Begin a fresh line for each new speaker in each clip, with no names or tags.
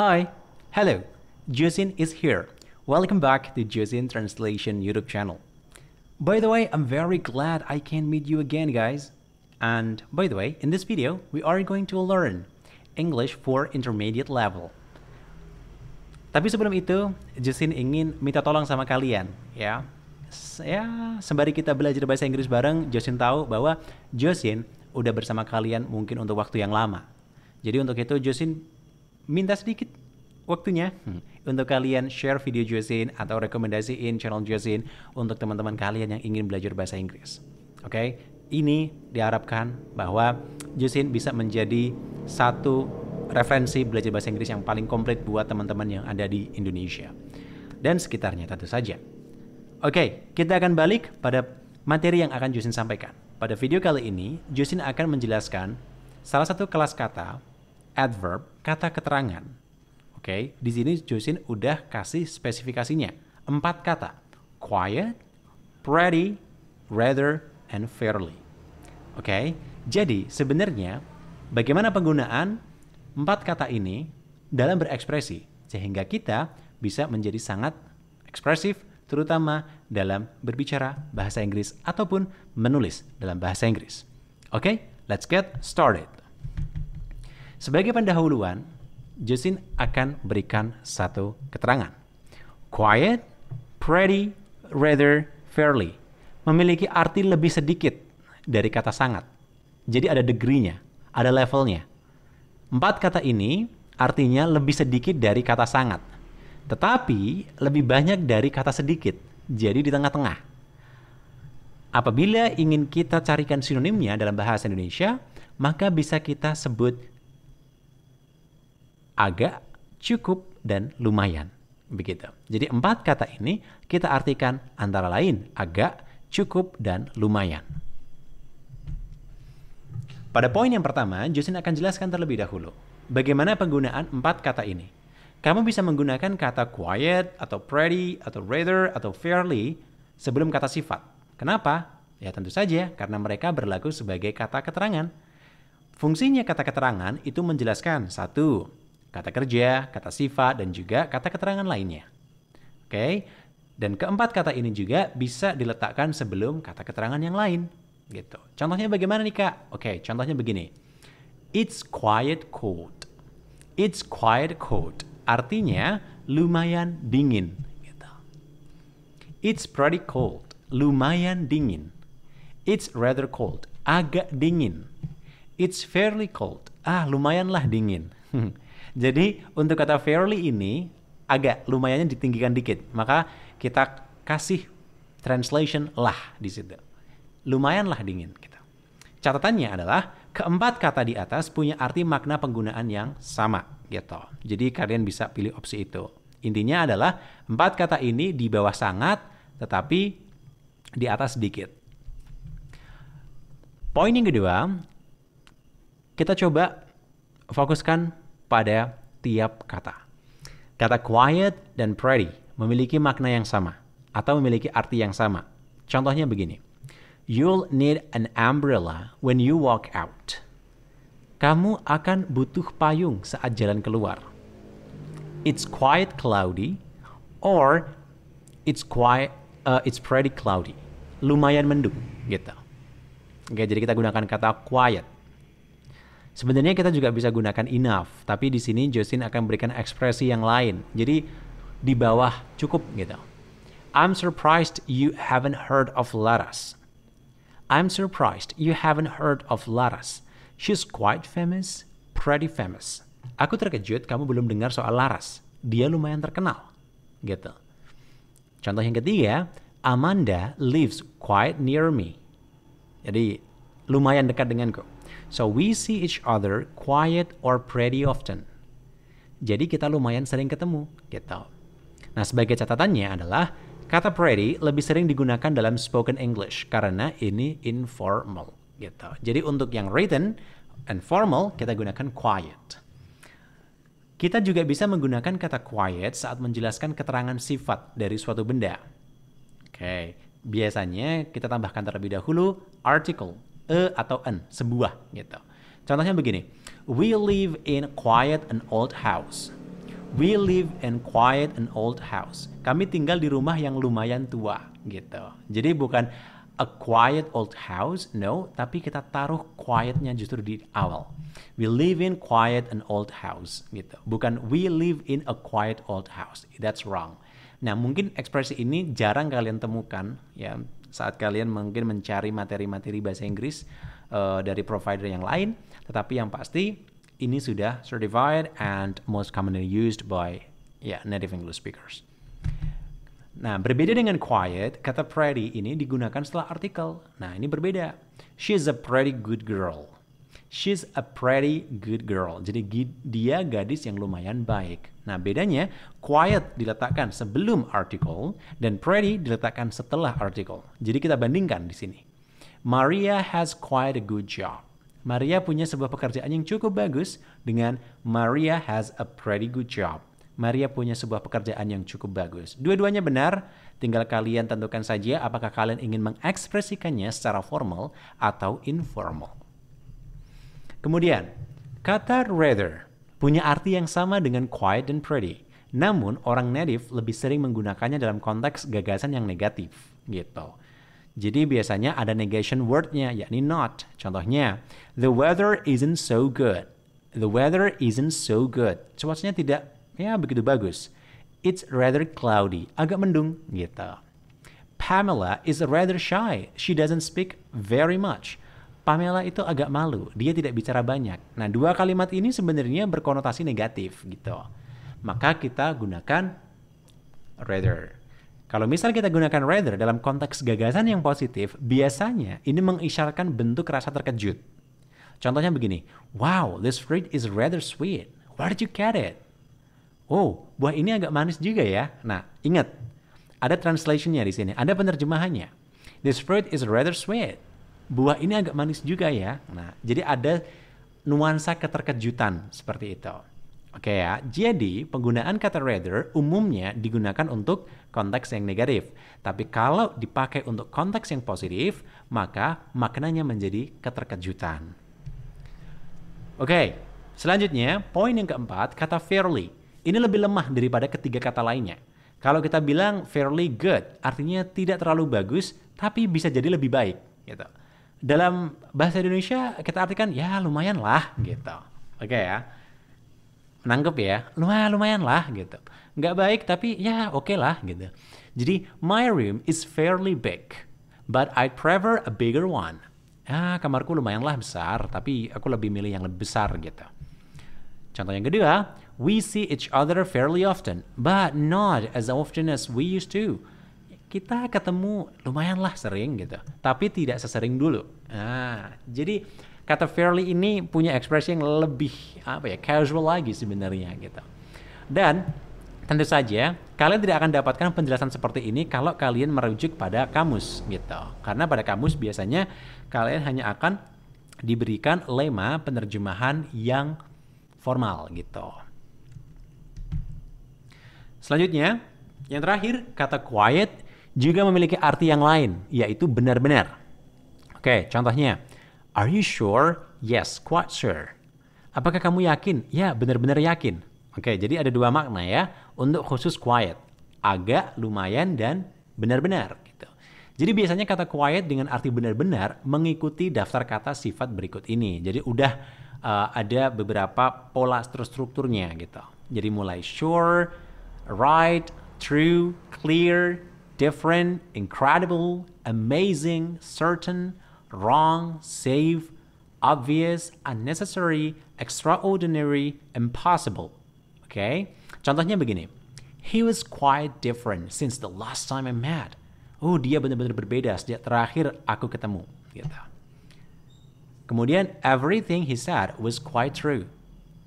Hi, hello, Josin is here. Welcome back to Josin Translation YouTube channel. By the way, I'm very glad I can meet you again, guys. And by the way, in this video, we are going to learn English for intermediate level. Tapi sebelum itu, Josin ingin minta tolong sama kalian, ya. Sembari kita belajar bahasa Inggris bareng, Josin tahu bahwa Josin udah bersama kalian mungkin untuk waktu yang lama. Jadi untuk itu Josin minta sedikit waktunya untuk kalian share video Josin atau rekomendasiin channel Josin untuk teman-teman kalian yang ingin belajar bahasa Inggris. Oke, ini diharapkan bahwa Josin bisa menjadi satu referensi belajar bahasa Inggris yang paling komplit buat teman-teman yang ada di Indonesia dan sekitarnya tentu saja. Oke, kita akan balik pada materi yang akan Josin sampaikan. Pada video kali ini, Josin akan menjelaskan salah satu kelas kata adverb, kata keterangan. Oke, di sini Josin udah kasih spesifikasinya. 4 kata. Quiet, pretty, rather, and fairly. Oke, jadi sebenarnya bagaimana penggunaan 4 kata ini dalam berekspresi sehingga kita bisa menjadi sangat ekspresif terutama dalam berbicara bahasa Inggris ataupun menulis dalam bahasa Inggris. Oke, let's get started. Sebagai pendahuluan, Josin akan berikan satu keterangan. Quiet, pretty, rather, fairly memiliki arti lebih sedikit dari kata sangat. Jadi ada degree-nya, ada levelnya. 4 kata ini artinya lebih sedikit dari kata sangat. Tetapi lebih banyak dari kata sedikit, jadi di tengah-tengah. Apabila ingin kita carikan sinonimnya dalam bahasa Indonesia, maka bisa kita sebut agak, cukup, dan lumayan. Begitu. Jadi 4 kata ini kita artikan antara lain agak, cukup, dan lumayan. Pada poin yang pertama, Josin akan jelaskan terlebih dahulu bagaimana penggunaan 4 kata ini. Kamu bisa menggunakan kata quiet, atau pretty, atau rather, atau fairly sebelum kata sifat. Kenapa? Ya tentu saja karena mereka berlaku sebagai kata keterangan. Fungsinya kata keterangan itu menjelaskan satu, kata kerja, kata sifat, dan juga kata keterangan lainnya. Oke? Dan keempat kata ini juga bisa diletakkan sebelum kata keterangan yang lain. Gitu. Contohnya bagaimana nih Kak? Oke, contohnya begini. It's quite cold. It's quite cold. Artinya lumayan dingin. Gitu. It's pretty cold. Lumayan dingin. It's rather cold. Agak dingin. It's fairly cold. Lumayanlah dingin. Jadi untuk kata fairly ini agak lumayannya ditinggikan dikit. Maka kita kasih translation lah di situ. Lumayanlah dingin. Gitu. Catatannya adalah keempat kata di atas punya arti makna penggunaan yang sama. Gitu. Jadi kalian bisa pilih opsi itu. Intinya adalah 4 kata ini di bawah sangat, tetapi di atas sedikit. Poin yang kedua, kita coba fokuskan pada tiap kata. Kata quiet dan pretty memiliki makna yang sama atau memiliki arti yang sama. Contohnya begini. You'll need an umbrella when you walk out. Kamu akan butuh payung saat jalan keluar. It's quite cloudy or it's pretty cloudy. Lumayan mendung gitu. Oke, jadi kita gunakan kata quiet. Sebenarnya kita juga bisa gunakan enough, tapi di sini Josin akan berikan ekspresi yang lain. Jadi di bawah cukup gitu. I'm surprised you haven't heard of Laras. I'm surprised you haven't heard of Laras. She's quite famous, pretty famous. Aku terkejut kamu belum dengar soal Laras. Dia lumayan terkenal. Gitu. Contoh yang ketiga, Amanda lives quite near me. Jadi lumayan dekat denganku. So we see each other quiet or pretty often. Jadi kita lumayan sering ketemu. Gitu. Nah sebagai catatannya adalah kata pretty lebih sering digunakan dalam spoken English karena ini informal. Gitu. Jadi untuk yang written and formal kita gunakan quiet. Kita juga bisa menggunakan kata quiet saat menjelaskan keterangan sifat dari suatu benda. Oke, biasanya kita tambahkan terlebih dahulu article, atau an, sebuah gitu. Contohnya begini. We live in quiet and old house. We live in quiet and old house. Kami tinggal di rumah yang lumayan tua, gitu. Jadi bukan a quiet old house, no, tapi kita taruh quietnya justru di awal. We live in quiet and old house, gitu. Bukan we live in a quiet old house. That's wrong. Nah, mungkin ekspresi ini jarang kalian temukan, ya, saat kalian mungkin mencari materi-materi bahasa Inggris dari provider yang lain, tetapi yang pasti ini sudah certified and most commonly used by native English speakers. Nah, berbeda dengan quiet, kata pretty ini digunakan setelah artikel. Nah, ini berbeda. She's a pretty good girl. She's a pretty good girl. Jadi dia gadis yang lumayan baik. Nah, bedanya quiet diletakkan sebelum article dan pretty diletakkan setelah article. Jadi kita bandingkan di sini. Maria has quite a good job. Maria punya sebuah pekerjaan yang cukup bagus dengan Maria has a pretty good job. Maria punya sebuah pekerjaan yang cukup bagus. Dua-duanya benar, tinggal kalian tentukan saja apakah kalian ingin mengekspresikannya secara formal atau informal. Kemudian, kata rather punya arti yang sama dengan quiet dan pretty. Namun, orang native lebih sering menggunakannya dalam konteks gagasan yang negatif, gitu. Jadi biasanya ada negation word-nya, yakni not. Contohnya, the weather isn't so good. The weather isn't so good. Cuacanya tidak begitu bagus. It's rather cloudy. Agak mendung, gitu. Pamela is rather shy. She doesn't speak very much. Pamela itu agak malu. Dia tidak bicara banyak. Nah, dua kalimat ini sebenarnya berkonotasi negatif, gitu. Maka kita gunakan rather. Kalau misal kita gunakan rather dalam konteks gagasan yang positif, biasanya ini mengisyaratkan bentuk rasa terkejut. Contohnya begini, wow, this fruit is rather sweet. Where did you get it? Oh, buah ini agak manis juga ya. Nah, ingat, ada translationnya di sini, ada penerjemahannya. This fruit is rather sweet. Buah ini agak manis juga ya. Nah, jadi ada nuansa keterkejutan seperti itu. Oke ya, jadi penggunaan kata rather umumnya digunakan untuk konteks yang negatif. Tapi kalau dipakai untuk konteks yang positif, maka maknanya menjadi keterkejutan. Oke, selanjutnya poin yang keempat, kata fairly. Ini lebih lemah daripada ketiga kata lainnya. Kalau kita bilang fairly good, artinya tidak terlalu bagus, tapi bisa jadi lebih baik. Gitu. Dalam bahasa Indonesia kita artikan ya lumayan lah gitu. Oke ya. Nangkep ya, lumayan lah gitu. Nggak baik tapi ya oke lah gitu. Jadi, my room is fairly big, but I'd prefer a bigger one. Kamarku lumayan lah besar, tapi aku lebih milih yang lebih besar gitu. Contoh yang kedua, we see each other fairly often, but not as often as we used to. Kita ketemu lumayan lah sering gitu, tapi tidak sesering dulu. Jadi kata fairly ini punya ekspresi yang lebih casual lagi sebenarnya gitu. Dan tentu saja kalian tidak akan dapatkan penjelasan seperti ini kalau kalian merujuk pada kamus gitu. Karena pada kamus biasanya kalian hanya akan diberikan lema penerjemahan yang formal gitu. Selanjutnya, yang terakhir kata quiet juga memiliki arti yang lain, yaitu benar-benar. Oke, contohnya, are you sure? Yes, quite sure. Apakah kamu yakin? Ya, benar-benar yakin. Oke, jadi ada dua makna ya untuk khusus quiet. Agak, lumayan, dan benar-benar. Gitu. Jadi biasanya kata quiet dengan arti benar-benar mengikuti daftar kata sifat berikut ini. Jadi udah ada beberapa pola strukturnya gitu. Jadi mulai sure, right, true, clear, different, incredible, amazing, certain, wrong, safe, obvious, unnecessary, extraordinary, impossible. Okay? Contohnya begini. He was quite different since the last time I met. Oh, dia benar-benar berbeda sejak terakhir aku ketemu. Gitu. Kemudian, everything he said was quite true.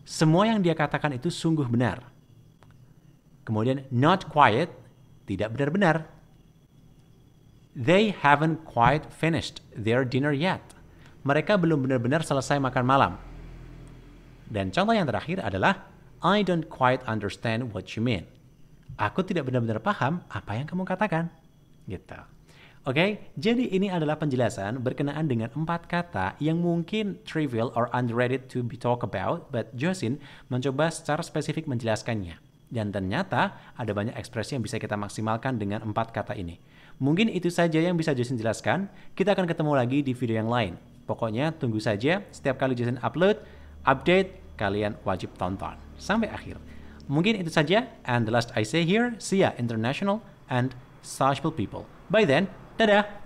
Semua yang dia katakan itu sungguh benar. Kemudian, not quiet, tidak benar-benar. They haven't quite finished their dinner yet. Mereka belum benar-benar selesai makan malam. Dan contoh yang terakhir adalah I don't quite understand what you mean. Aku tidak benar-benar paham apa yang kamu katakan. Gitu. Oke, jadi ini adalah penjelasan berkenaan dengan 4 kata yang mungkin trivial or underrated to be talked about, but Josin mencoba secara spesifik menjelaskannya. Dan ternyata ada banyak ekspresi yang bisa kita maksimalkan dengan 4 kata ini. Mungkin itu saja yang bisa Jason jelaskan. Kita akan ketemu lagi di video yang lain. Pokoknya tunggu saja, setiap kali Jason upload, update, kalian wajib tonton sampai akhir. Mungkin itu saja, and the last I say here, see ya international and sociable people. By then, dadah!